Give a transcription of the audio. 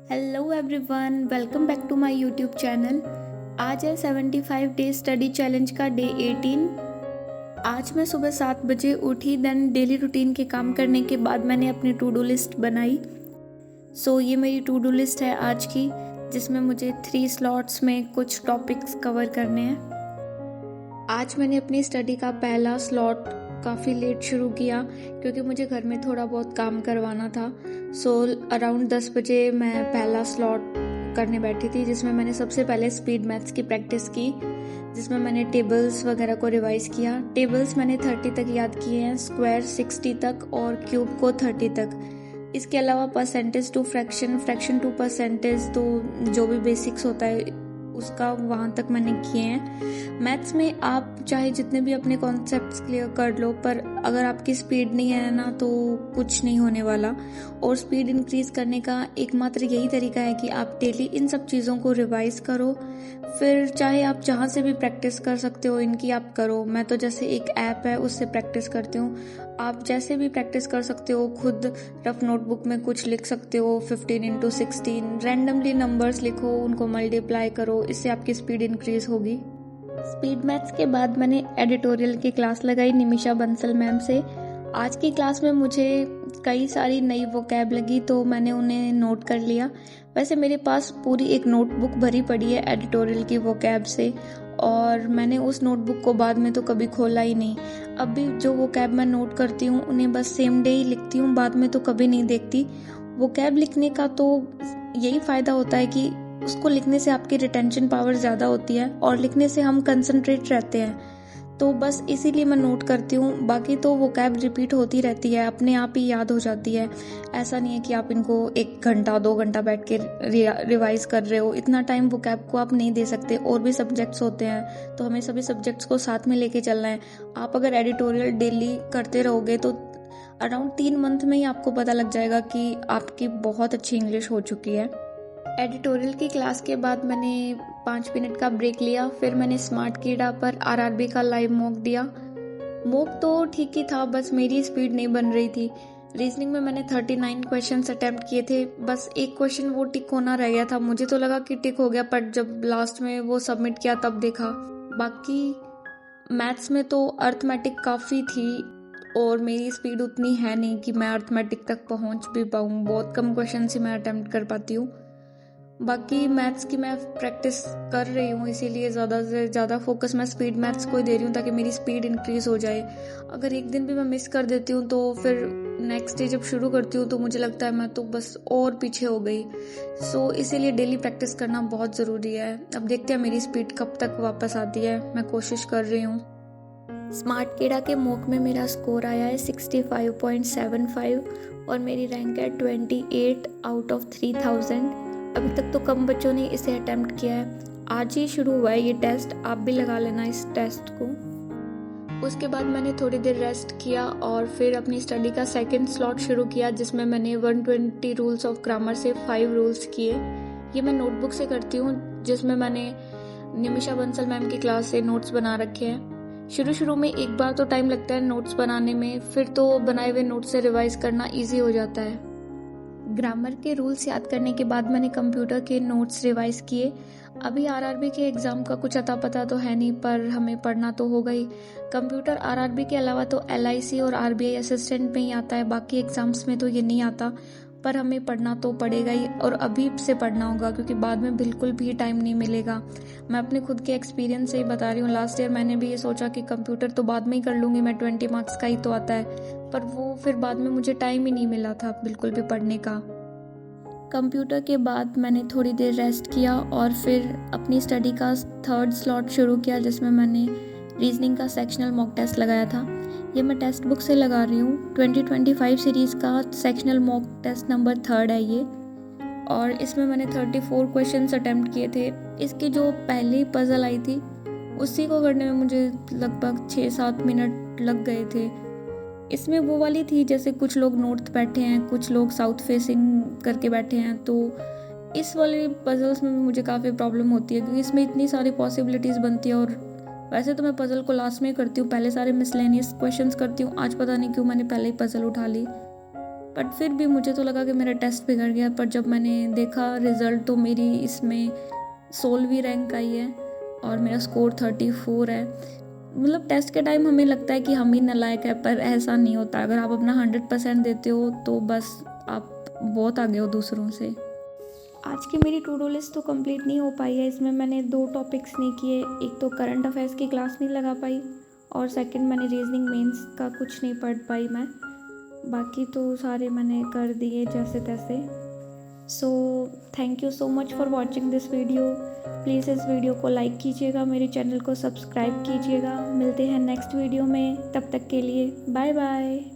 Hello everyone, welcome back to my YouTube channel. आज है 75 days study challenge का day 18। आज मैं सुबह 7 बजे उठी, देन डेली रूटीन के काम करने के बाद मैंने अपनी टू डू लिस्ट बनाई। ये मेरी टू डू लिस्ट है आज की, जिसमें मुझे 3 स्लॉट्स में कुछ टॉपिक्स कवर करने हैं। आज मैंने अपनी स्टडी का पहला स्लॉट काफ़ी लेट शुरू किया क्योंकि मुझे घर में थोड़ा बहुत काम करवाना था। अराउंड 10 बजे मैं पहला स्लॉट करने बैठी थी, जिसमें मैंने सबसे पहले स्पीड मैथ्स की प्रैक्टिस की, जिसमें मैंने टेबल्स वगैरह को रिवाइज किया। टेबल्स मैंने 30 तक याद किए हैं, स्क्वायर 60 तक और क्यूब को 30 तक। इसके अलावा percentage to fraction, fraction to percentage, तो जो भी बेसिक्स होता है उसका वहाँ तक मैंने किए हैं। मैथ्स में आप चाहे जितने भी अपने कॉन्सेप्ट्स क्लियर कर लो, पर अगर आपकी स्पीड नहीं है ना तो कुछ नहीं होने वाला। और स्पीड इंक्रीज करने का एकमात्र यही तरीका है कि आप डेली इन सब चीज़ों को रिवाइज करो। फिर चाहे आप जहाँ से भी प्रैक्टिस कर सकते हो इनकी आप करो। मैं तो जैसे एक ऐप है उससे प्रैक्टिस करती हूँ, आप जैसे भी प्रैक्टिस कर सकते हो। खुद रफ नोटबुक में कुछ लिख सकते हो, 15 × 16 रैंडमली नंबर्स लिखो, उनको मल्टीप्लाई करो, इससे आपकी स्पीड इंक्रीज होगी। स्पीड मैथ्स के बाद मैंने एडिटोरियल की क्लास लगाई निमिषा बंसल मैम से। आज की क्लास में मुझे कई सारी नई वोकैब लगी तो मैंने उन्हें नोट कर लिया। वैसे मेरे पास पूरी एक नोटबुक भरी पड़ी है एडिटोरियल की वोकैब से, और मैंने उस नोटबुक को बाद में तो कभी खोला ही नहीं। अब भी जो वोकैब मैं नोट करती हूँ उन्हें बस सेम डे ही लिखती हूँ, बाद में तो कभी नहीं देखती। वोकैब लिखने का तो यही फ़ायदा होता है कि उसको लिखने से आपकी रिटेंशन पावर ज़्यादा होती है और लिखने से हम कंसंट्रेट रहते हैं, तो बस इसीलिए मैं नोट करती हूँ। बाकी तो वोकैब रिपीट होती रहती है, अपने आप ही याद हो जाती है। ऐसा नहीं है कि आप इनको 1 घंटा 2 घंटा बैठ के रिवाइज कर रहे हो, इतना टाइम वोकैब को आप नहीं दे सकते। और भी सब्जेक्ट्स होते हैं तो हमें सभी सब्जेक्ट्स को साथ में लेके चलना है। आप अगर एडिटोरियल डेली करते रहोगे तो अराउंड 3 मंथ में ही आपको पता लग जाएगा कि आपकी बहुत अच्छी इंग्लिश हो चुकी है। एडिटोरियल की क्लास के बाद मैंने 5 मिनट का ब्रेक लिया। फिर मैंने स्मार्ट कीड़ा पर आरआरबी का लाइव मॉक दिया। मॉक तो ठीक ही था, बस मेरी स्पीड नहीं बन रही थी। रीजनिंग में मैंने 39 क्वेश्चंस अटेम्प्ट किए थे, बस एक क्वेश्चन वो टिक होना रह गया था। मुझे तो लगा कि टिक हो गया, पर जब लास्ट में वो सबमिट किया तब देखा। बाकी मैथ्स में तो अर्थमेटिक काफ़ी थी और मेरी स्पीड उतनी है नहीं कि मैं अर्थमेटिक तक पहुंच भी पाऊँ। बहुत कम क्वेश्चन ही मैं अटेम्प्ट कर पाती हूँ। बाकी मैथ्स की मैं प्रैक्टिस कर रही हूँ, इसीलिए ज़्यादा से ज़्यादा फोकस मैं स्पीड मैथ्स को ही दे रही हूँ ताकि मेरी स्पीड इंक्रीज़ हो जाए। अगर एक दिन भी मैं मिस कर देती हूँ तो फिर नेक्स्ट डे जब शुरू करती हूँ तो मुझे लगता है मैं तो बस और पीछे हो गई। इसीलिए डेली प्रैक्टिस करना बहुत ज़रूरी है। अब देखते हैं मेरी स्पीड कब तक वापस आती है, मैं कोशिश कर रही हूँ। स्मार्ट कीड़ा के मॉक में मेरा स्कोर आया है 65.75 और मेरी रैंक है 28 आउट ऑफ 3000। अभी तक तो कम बच्चों ने इसे अटेम्प्ट किया है। आज ही शुरू हुआ है ये टेस्ट, आप भी लगा लेना इस टेस्ट को। उसके बाद मैंने थोड़ी देर रेस्ट किया और फिर अपनी स्टडी का सेकंड स्लॉट शुरू किया, जिसमें मैंने 120 रूल्स ऑफ ग्रामर से 5 रूल्स किए। ये मैं नोटबुक से करती हूँ, जिसमें मैंने निमिषा बंसल मैम की क्लास से नोट्स बना रखे हैं। शुरू में एक बार तो टाइम लगता है नोट्स बनाने में, फिर तो बनाए हुए नोट्स से रिवाइज करना ईजी हो जाता है। ग्रामर के रूल्स याद करने के बाद मैंने कंप्यूटर के नोट्स रिवाइज किए। अभी आरआरबी के एग्ज़ाम का कुछ अता पता तो है नहीं, पर हमें पढ़ना तो होगा ही। कंप्यूटर आरआरबी के अलावा तो एलआईसी और आरबीआई असिस्टेंट में ही आता है, बाकी एग्ज़ाम्स में तो ये नहीं आता, पर हमें पढ़ना तो पड़ेगा ही और अभी से पढ़ना होगा क्योंकि बाद में बिल्कुल भी टाइम नहीं मिलेगा। मैं अपने खुद के एक्सपीरियंस से ही बता रही हूँ। लास्ट ईयर मैंने भी ये सोचा कि कंप्यूटर तो बाद में ही कर लूँगी, मैं 20 मार्क्स का ही तो आता है, पर वो फिर बाद में मुझे टाइम ही नहीं मिला था बिल्कुल भी पढ़ने का। कंप्यूटर के बाद मैंने थोड़ी देर रेस्ट किया और फिर अपनी स्टडी का थर्ड स्लॉट शुरू किया, जिसमें मैंने रीजनिंग का सेक्शनल मॉक टेस्ट लगाया था। ये मैं टेक्स्ट बुक से लगा रही हूँ। 2025 सीरीज़ का सेक्शनल मॉक टेस्ट नंबर 3 है ये, और इसमें मैंने 34 क्वेश्चंस अटेम्प्ट किए थे। इसकी जो पहली पजल आई थी उसी को करने में मुझे लगभग 6-7 मिनट लग गए थे। इसमें वो वाली थी जैसे कुछ लोग नॉर्थ बैठे हैं, कुछ लोग साउथ फेसिंग करके बैठे हैं, तो इस वाली पजल्स में मुझे काफ़ी प्रॉब्लम होती है क्योंकि इसमें इतनी सारी पॉसिबिलिटीज़ बनती है। और वैसे तो मैं पजल को लास्ट में करती हूँ, पहले सारे मिसलेनियस क्वेश्चंस करती हूँ। आज पता नहीं क्यों मैंने पहले ही पजल उठा ली। बट फिर भी मुझे तो लगा कि मेरा टेस्ट बिगड़ गया। पर जब मैंने देखा रिज़ल्ट तो मेरी इसमें 16वीं रैंक आई है और मेरा स्कोर 34 है। मतलब टेस्ट के टाइम हमें लगता है कि हम ही नालायक है, पर ऐसा नहीं होता। अगर आप अपना 100% देते हो तो बस आप बहुत आगे हो दूसरों से। आज की मेरी टू डू लिस्ट तो कंप्लीट नहीं हो पाई है। इसमें मैंने 2 टॉपिक्स नहीं किए। एक तो करंट अफेयर्स की क्लास नहीं लगा पाई और सेकंड मैंने रीजनिंग मेंस का कुछ नहीं पढ़ पाई मैं। बाकी तो सारे मैंने कर दिए जैसे तैसे। So thank you so much for watching this video. Please इस वीडियो को लाइक कीजिएगा, मेरे चैनल को सब्सक्राइब कीजिएगा। मिलते हैं नेक्स्ट वीडियो में, तब तक के लिए बाय बाय।